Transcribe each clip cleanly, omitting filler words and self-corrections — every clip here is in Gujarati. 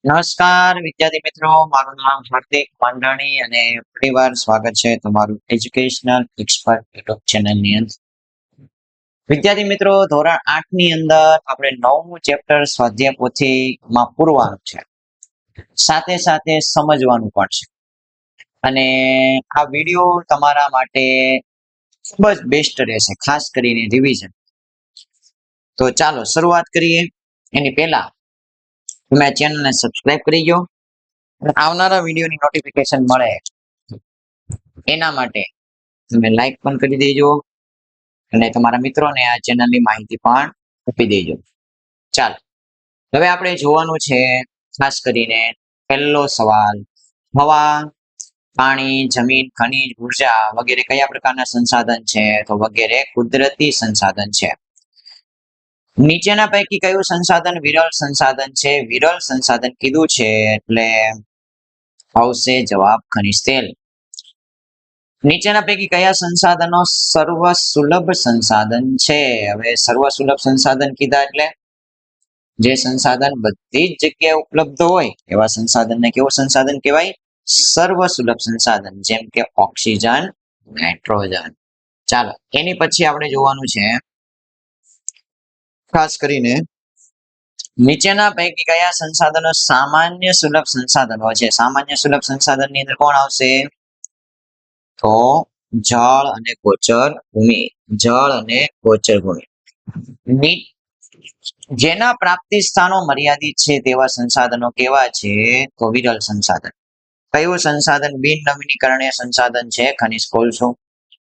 નમસ્કાર વિદ્યાર્થી મિત્રો, મારું નામ હાર્દિક માંડાણી અને ફરીવાર સ્વાગત છે તમારું એજ્યુકેશનલ એક્સપર્ટ યુટ્યુબ ચેનલની અંદર. વિદ્યાર્થી મિત્રો, ધોરણ 8 ની અંદર આપણે 9મું ચેપ્ટર સ્વાધ્યાય પોથીમાં પૂરવાનું છે. સાથે સાથે સમજવાનું પણ છે. અને આ વિડિયો તમારા માટે ખૂબ જ બેસ્ટ રહેશે, ખાસ કરીને રિવિઝન. તો ચાલો શરૂઆત કરીએ. એની પહેલા તમે ચેનલને સબસ્ક્રાઇબ કરી દો. આવનારા વિડીયોની નોટિફિકેશન મળે એના માટે તમે લાઈક પણ કરી દેજો અને તમારા મિત્રોને આ ચેનલની માહિતી પણ આપી દેજો. ચાલો હવે આપણે જોવાનું છે ખાસ કરીને પહેલો સવાલ. હવા, પાણી, જમીન, ખનિજ, ઉર્જા વગેરે કયા પ્રકારના સંસાધન છે? તો વગેરે કુદરતી સંસાધન છે. નીચેના પૈકી કયું સંસાધન વિરલ સંસાધન છે? વિરલ સંસાધન કીધું છે એટલે આવશે જવાબ ખનિજ તેલ. નીચેના પૈકી કયા સંસાધનો સર્વ સુલભ સંસાધન છે? હવે સર્વ સુલભ સંસાધન કીધા એટલે જે સંસાધન બધી જ જગ્યાએ ઉપલબ્ધ હોય એવા સંસાધનને કેવું સંસાધન કહેવાય? સર્વ સુલભ સંસાધન. જેમ કે ઓક્સિજન, નાઇટ્રોજન. ચાલો એની પછી આપણે જોવાનું છે ખાસ કરીને નીચેના પૈકી કયા સંસાધનો સામાન્ય સુલભ સંસાધનો છે? સામાન્ય સુલભ સંસાધનની અંદર કોણ આવશે? તો જળ અને ગોચર ભૂમિ. જળ અને ગોચર ભૂમિ. જેના પ્રાપ્તિ સ્થાનો મર્યાદિત છે તેવા સંસાધનો કેવા છે? તો વિરલ સંસાધન. કયું સંસાધન બિન નવીનીકરણીય સંસાધન છે? ખનિજ કોલસો.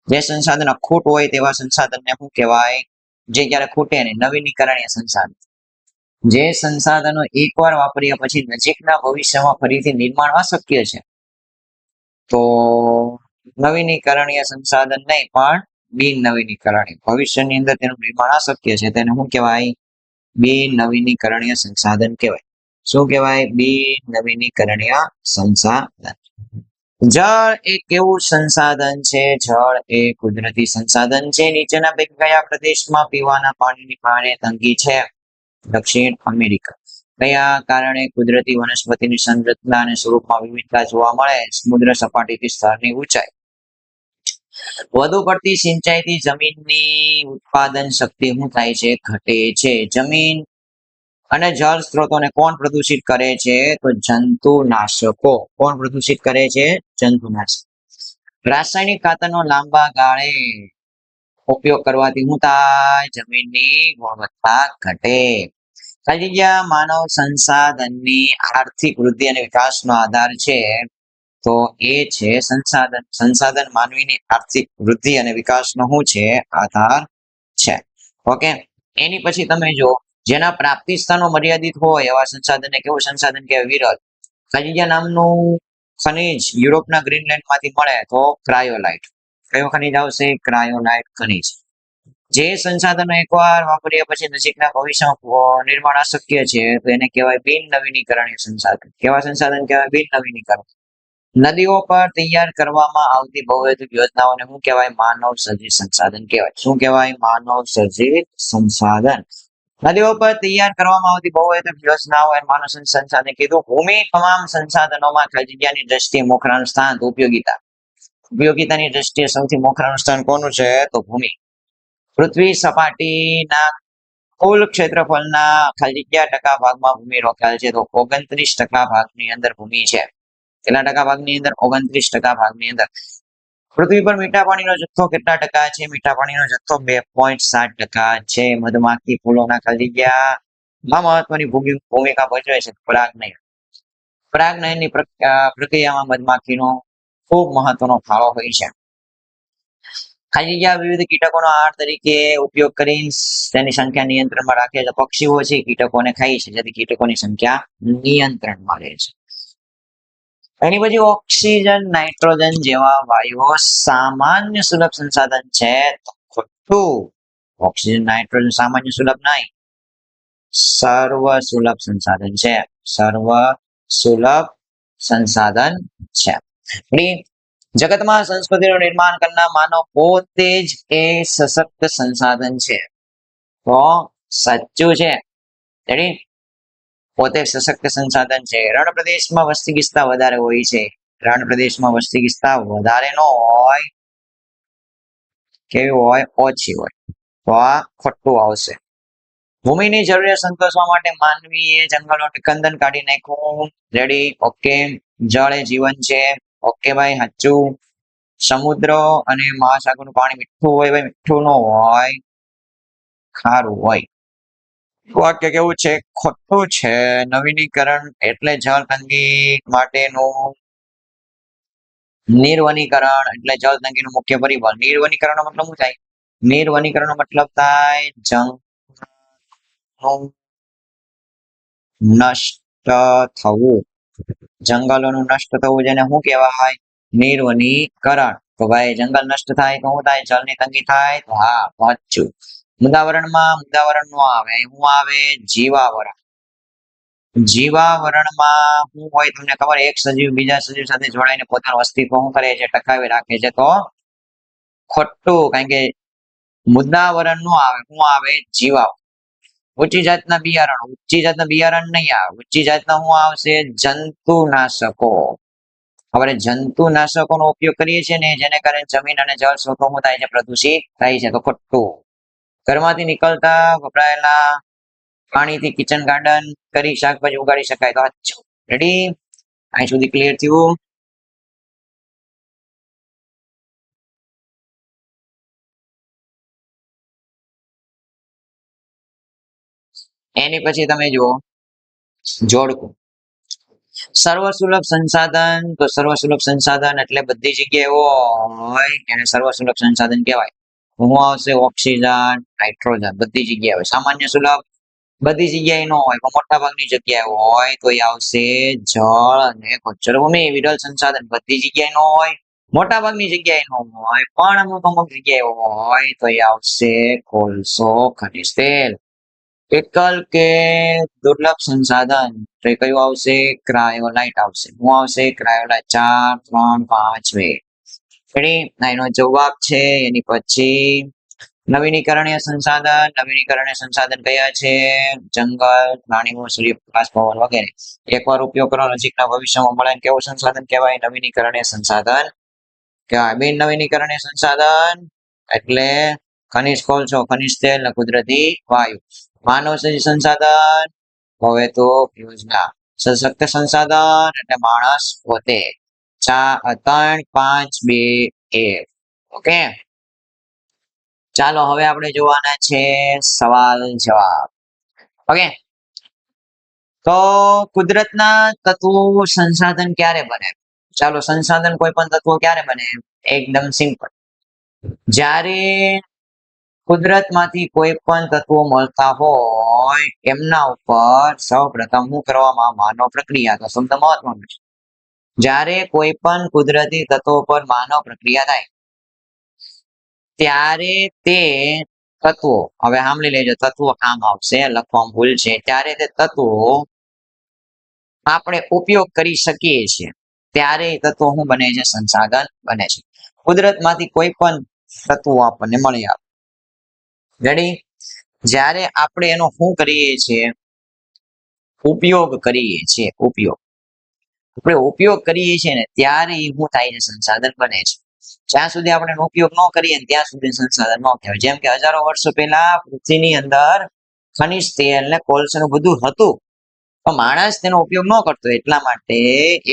જે સંસાધન અખૂટ હોય તેવા સંસાધનને શું કહેવાય? જે ક્યારે ખૂટે નહીં, નવીનીકરણીય સંસાધન. જે સંસાધનો એકવાર વાપર્યા પછી નજીકના ભવિષ્યમાં ફરીથી નિર્માણ અશક્ય છે તો નવીનીકરણીય સંસાધન નહીં પણ બિન નવીનીકરણીય, ભવિષ્યની અંદર તેનું નિર્માણ અશક્ય છે તેને શું કહેવાય? બિન નવીનીકરણીય સંસાધન કહેવાય. શું કહેવાય? બિન નવીનીકરણીય સંસાધન. જળ એ કેવું સંસાધન છે? જળ એ કુદરતી સંસાધન છે. નીચેના પૈકી કયા પ્રદેશમાં પીવાના પાણીની ભારે તંગી છે? દક્ષિણ અમેરિકા. કયા કારણે કુદરતી વનસ્પતિની સંરચના અને સ્વરૂપમાં વિવિધતા જોવા મળે? સમુદ્ર સપાટીથી સ્તરની ઊંચાઈ. વધુ પડતી સિંચાઈથી જમીનની ઉત્પાદન શક્તિ શું થાય છે? ઘટે છે. જમીન અને જળ સ્ત્રોતોને કોણ પ્રદૂષિત કરે છે? તો જંતુનાશકો. કોણ પ્રદૂષિત કરે છે? જંતુનાશક. રાસાયણિક ખાતરનો લાંબા ગાળે ઉપયોગ કરવાથી શું થાય? જમીનની ગુણવત્તા ઘટે. ખાલી જગ્યા માનવ સંસાધનની આર્થિક વૃદ્ધિ અને વિકાસનો આધાર છે તો એ છે સંસાધન. સંસાધન માનવીની આર્થિક વૃદ્ધિ અને વિકાસનો શું છે? આધાર છે. ઓકે, એની પછી તમે જો જેના પ્રાપ્તિ સ્થાનો મર્યાદિત હોય એવા સંસાધનને કેવું સંસાધન કહેવાય? વિરલ. ખાલી જગ્યા નામનું ખનિજ યુરોપના ગ્રીનલેન્ડમાંથી મળે તો ક્રાયોલાઇટ. કયો ખનિજ આવશે? ક્રાયોલાઇટ ખનિજ. જે સંસાધનો એકવાર વાપર્યા પછી નજીકના ભવિષ્યમાં નિર્માણ અશક્ય છે તો એને કહેવાય બિન નવીનીકરણીય સંસાધન. કેવા સંસાધન કહેવાય? બિન નવીનીકરણ. નદીઓ પર તૈયાર કરવામાં આવતી બહુહેતુક યોજનાઓને શું કહેવાય? માનવ સર્જિત સંસાધન કહેવાય. શું કહેવાય? માનવ સર્જિત સંસાધન. નદીઓ પર તૈયાર કરવામાં આવતી બહુહેતુક યોજનાઓ અને માનવ સર્જિત સંસાધન કીધું. ભૂમિ તમામ સંસાધનોમાં જગ્યાની દ્રષ્ટિએ મોખરાનું સ્થાન. ઉપયોગિતા. ઉપયોગિતાની દ્રષ્ટિએ સૌથી મોખરાનું સ્થાન કોનું છે? તો ભૂમિ. પૃથ્વી સપાટીના કુલ ક્ષેત્રફળના ખાલી જગ્યા ટકા ભાગમાં ભૂમિ રોકાયેલ છે તો 29% ભાગની અંદર ભૂમિ છે. કેટલા ટકા ભાગની અંદર? 29% ભાગની અંદર. પૃથ્વી પર મીઠા પાણીનો જથ્થો કેટલા ટકા છે? મીઠા પાણીનો જથ્થો 2.7% છે. મધમાખી ફૂલોના ખાલી જગ્યામાં મહત્વની ભૂમિકા ભજવે છે. પરાગનયન. પરાગનયનની પ્રક્રિયામાં મધમાખીનો ખૂબ મહત્વનો ફાળો હોય છે. ખાલી જગ્યા વિવિધ કીટકોનો આહાર તરીકે ઉપયોગ કરી તેની સંખ્યા નિયંત્રણમાં રાખે છે. પક્ષીઓ છે કીટકોને ખાય છે જેથી કીટકોની સંખ્યા નિયંત્રણમાં રહે છે. એની પછી ઓક્સિજન, નાઇટ્રોજન જેવા વાયુઓ સામાન્ય સુલભ સંસાધન છે તો ખોટું. ઓક્સિજન, નાઇટ્રોજન સામાન્ય સુલભ નહીં, સર્વ સુલભ સંસાધન છે. સર્વ સુલભ સંસાધન છે. જગતમાં સંસ્કૃતિનું નિર્માણ કરનાર માનવ પોતે જ એ સશક્ત સંસાધન છે. તો સાચું છે. પોતે સશક્ત સંસાધન છે. રણ પ્રદેશમાં વસ્તી ગીચતા વધારે હોય છે. રણ પ્રદેશમાં વસ્તી ગીચતા વધારે ન હોય, કેવી હોય? ઓછી હોય. તો આ ખોટું આવશે. ભૂમિની જરૂરિયાત સંતોષવા માટે માનવીએ જંગલોનું નિકંદન કાઢી નાખ્યું. રેડી? ઓકે. જળ એ જીવન છે. ઓકે ભાઈ, સાચું. સમુદ્ર અને મહાસાગરનું પાણી મીઠું હોય ભાઈ? મીઠું ન હોય, ખારું હોય. વાક્ય કેવું છે? ખોટું છે. નવીનીકરણ એટલે જળ તંગી માટેનું નિર્વનીકરણ એટલે જળ તંગીનું મુખ્ય પરિબળ. નિર્વનીકરણનો મતલબ શું થાય? નિર્વનીકરણનો મતલબ થાય જંગલનું નષ્ટ થવું. જંગલોનું નષ્ટ થવું જેને શું કહેવાય? નિર્વનીકરણ. તો ભાઈ જંગલ નષ્ટ થાય તો શું થાય? જળની તંગી થાય. તો હા, સાચું. મુદાવરણ નો આવે. શું આવે? જીવાવરણ. જીવાવરણમાં શું હોય તમને ખબર? એક સજીવ બીજા સજીવ સાથે જોડાઈને પોતાનું અસ્તિત્વ શું કરે છે? ટકાવી રાખે છે. તો ખોટું, કારણ કે મુદાવરણ નો આવે. શું આવે? જીવાવરણ. ઊંચી જાતના બિયારણ. ઊંચી જાતના બિયારણ નહીં આવે. ઊંચી જાતના શું આવશે? જંતુનાશકો. હવે જંતુનાશકોનો ઉપયોગ કરીએ છીએ ને, જેને કારણે જમીન અને જળ સ્ત્રોતો શું થાય છે? પ્રદૂષિત થાય છે. તો ખોટું. ઘરમાંથી નીકળતા વપરાયેલા પાણીથી કિચન ગાર્ડન કરી શાકભાજી ઉગાડી શકાય. તો સાચું. રેડી? અહીં સુધી ક્લિયર થયું? એની પછી તમે જુઓ જોડકું. સર્વસુલભ સંસાધન. તો સર્વસુલભ સંસાધન એટલે બધી જગ્યાએ હોય એને સર્વસુલભ સંસાધન કહેવાય. શું આવશે? ઓક્સિજન, નાઇટ્રોજન બધી જગ્યાએ હોય. સામાન્ય સુલભ બધી જગ્યાએ ન હોય, પણ મોટા ભાગની જગ્યાએ હોય. તો એ આવશે જળ અને ખોચર ભૂમિ. વિરલ સંસાધન બધી જગ્યાએ ન હોય, મોટા ભાગની જગ્યાએ ન હોય, પણ અમુક અમુક જગ્યાએ હોય. તો એ આવશે કોલસો, ખનિજ તેલ. એકલ કે દુર્લભ સંસાધન. તો એ કયું આવશે? ક્રાયોલાઇટ આવશે. શું આવશે? ક્રાયોલાઇટ. 4, 3, 5, 2. રેડી? એનો જવાબ છે. એની પછી નવીનીકરણીય સંસાધન. નવીનીકરણીય સંસાધન કયા છે? જંગલ, પ્રાણીઓ, સૂર્યપ્રકાશ, પવન વગેરે. એકવાર ઉપયોગ કરો, નજીકના ભવિષ્યમાં મળે. કેવું સંસાધન કહેવાય? નવીનીકરણીય સંસાધન કહેવાય. બિન નવીનીકરણીય સંસાધન એટલે ખનિજ કોલસો, ખનિજ તેલ ને કુદરતી વાયુ. માનવ સર્જિત સંસાધન હવે તો યોજના. સશક્ત સંસાધન એટલે માણસ પોતે. 3, 5, 2, 1. ઓકે. ચાલો હવે આપણે જોવાના છે સવાલ જવાબ. ઓકે. તો કુદરતના તત્વો સંસાધન ક્યારે બને? ચાલો, સંસાધન કોઈ પણ તત્વો ક્યારે બને? એકદમ સિમ્પલ. જ્યારે કુદરતમાંથી કોઈ પણ તત્વો મળતા હોય એમના ઉપર સૌપ્રથમ શું કરવામાં? માનવ પ્રક્રિયા. તો શબ્દ મહત્વનો છે. જ્યારે કોઈ પણ કુદરતી તત્વો પર માનવ પ્રક્રિયા થાય ત્યારે તે તત્વો, હવે સાંભળી લેજો, તત્વો કામ આવશે, લખવામાં ભૂલ છે. ત્યારે તે તત્વો આપણે ઉપયોગ કરી શકીએ છીએ ત્યારે તત્વો શું બને છે? સંસાધન બને છે. કુદરતમાંથી કોઈ પણ તત્વો આપણને મળી આવે. રેડી? જ્યારે આપણે એનો શું કરીએ છીએ? ઉપયોગ કરીએ છીએ. આપણે ઉપયોગ કરીએ છીએ ને ત્યારે એ શું થાય છે? સંસાધન બને છે. જ્યાં સુધી આપણે એનો ઉપયોગ ન કરીએ ત્યાં સુધી સંસાધન ન કહેવાય. જેમ કે હજારો વર્ષો પહેલા પૃથ્વીની અંદર ખનિજ તેલ ને કોલસો બધું હતું, પણ માણસ તેનો ઉપયોગ ન કરતો, એટલા માટે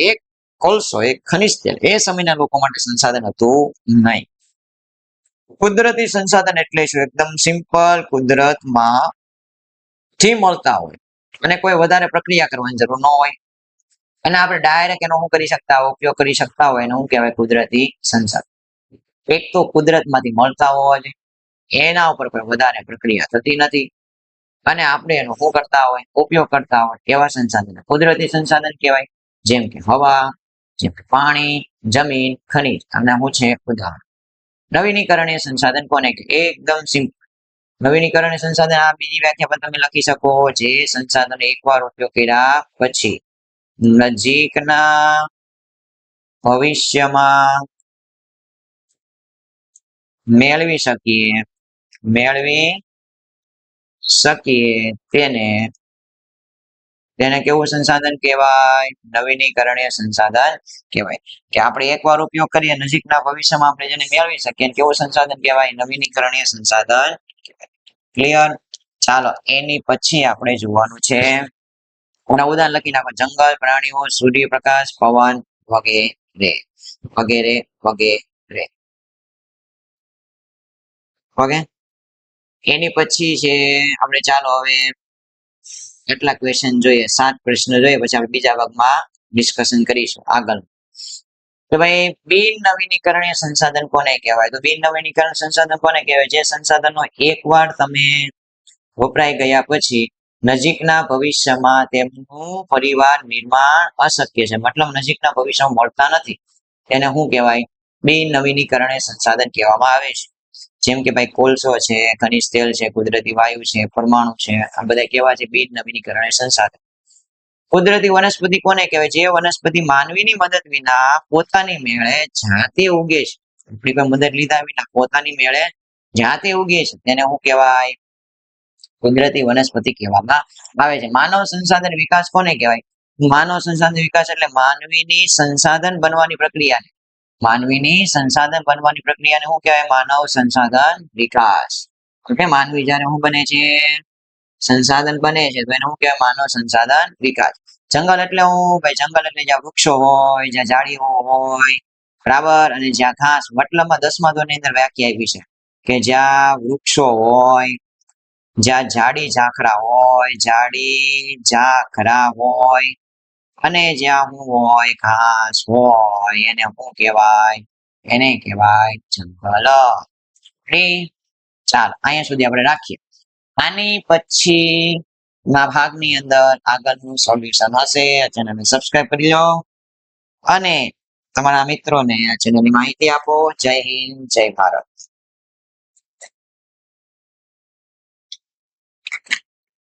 એક કોલસો, એક ખનિજ તેલ એ સમયના લોકો માટે સંસાધન હતું નહીં. કુદરતી સંસાધન એટલે શું? એકદમ સિમ્પલ. કુદરતમાં થી મળતા હોય અને કોઈ વધારે પ્રક્રિયા કરવાની જરૂર ન હોય અને આપણે ડાયરેક્ટ એનો શું કરી શકતા હોય? ઉપયોગ કરી શકતા હોય. એને શું કહેવાય? કુદરતી સંસાધન. એક તો કુદરતમાંથી મળતા હોવા જોઈએ, એના ઉપર કોઈ વધારે પ્રક્રિયા થતી નથી અને આપણે એનો શું કરતા હોય? ઉપયોગ કરતા હોય. એવા સંસાધન કુદરતી સંસાધન કહેવાય. જેમ કે હવા, જેમ કે પાણી, જમીન, ખનિજ. આના શું છે ઉદાહરણ. નવીનીકરણીય સંસાધન કોને કહે? એકદમ સિમ્પલ. નવીનીકરણીય સંસાધન આ બીજી વ્યાખ્યા પણ તમે લખી શકો. જે સંસાધન એકવાર ઉપયોગ કર્યા પછી નજીકના ભવિષ્યમાં મેળવી શકીએ તેને તેને કેવું સંસાધન કહેવાય? નવીનીકરણીય સંસાધન કહેવાય. કે આપણે એકવાર ઉપયોગ કરીએ નજીકના ભવિષ્યમાં આપણે જેને મેળવી શકીએ કેવું સંસાધન કહેવાય? નવીનીકરણીય સંસાધન કહેવાય. ક્લિયર? ચાલો એની પછી આપણે જોવાનું છે એના ઉદાહરણ લખી નાખો. જંગલ, પ્રાણીઓ, સૂર્યપ્રકાશ, પવન વગેરે વગેરે વગેરે. ઓકે, એની પછી છે આપણે ચાલો હવે કેટલા ક્વેશ્ચન જોઈએ, 7 પ્રશ્નો જોઈએ, પછી આપણે બીજા ભાગમાં ડિસ્કશન કરીશું આગળ. તો ભાઈ બિન નવીનીકરણીય સંસાધન કોને કહેવાય? તો બિન નવીનીકરણ સંસાધન કોને કહેવાય? જે સંસાધનો એકવાર તમે વપરાઈ ગયા પછી નજીકના ભવિષ્યમાં તેમનું ફરીવાર નિર્માણ અશક્ય છે, મતલબ નજીકના ભવિષ્યમાં મળતા નથી, તેને શું કહેવાય? બિન નવીનીકરણીય સંસાધન કહેવામાં આવે છે. જેમ કે ભાઈ કોલસો છે, ખનિજ તેલ છે, કુદરતી વાયુ છે, પરમાણુ છે, આ બધા કેવા છે? બિન નવીનીકરણીય સંસાધન. કુદરતી વનસ્પતિ કોને કહેવાય? જે વનસ્પતિ માનવીની મદદ વિના પોતાની મેળે જાતે ઉગે છે, આપણી પાસે મદદ લીધા વિના પોતાની મેળે જાતે ઉગે છે, તેને શું કહેવાય? કુદરતી વનસ્પતિ કહેવામાં આવે છે. માનવ સંસાધન વિકાસ કોને કહેવાય? માનવ સંસાધન વિકાસ એટલે માનવીની સંસાધન બનવાની પ્રક્રિયા. માનવીની સંસાધન બનવાની પ્રક્રિયાને શું કહેવાય? માનવ સંસાધન વિકાસ. ઓકે, માનવી જ્યારે શું બને છે? સંસાધન બને છે, તો એને શું કહેવાય? માનવ સંસાધન વિકાસ. જંગલ એટલે હું ભાઈ? જંગલ એટલે જ્યાં વૃક્ષો હોય, જ્યાં ઝાડીઓ હોય, બરાબર, અને જ્યાં ઘાસ, મતલબમાં 10મા ધોરણની અંદર વ્યાખ્યા આપી છે કે જ્યાં વૃક્ષો હોય, જ્યાં ઝાડી ઝાખરા હોય, ઝાડી ઝાખરા હોય, અને જ્યાં હું હોય ઘાસ હોય, એને શું કહેવાય? એને કહેવાય જંગલ. ચાલો અહીંયા સુધી આપણે રાખીએ. આની પછી ના ભાગની અંદર આગળનું સોલ્યુશન હશે. ચેનલને સબસ્ક્રાઇબ કરી લો અને તમારા મિત્રોને આ ચેનલની માહિતી આપો. જય હિન્દ, જય ભારત.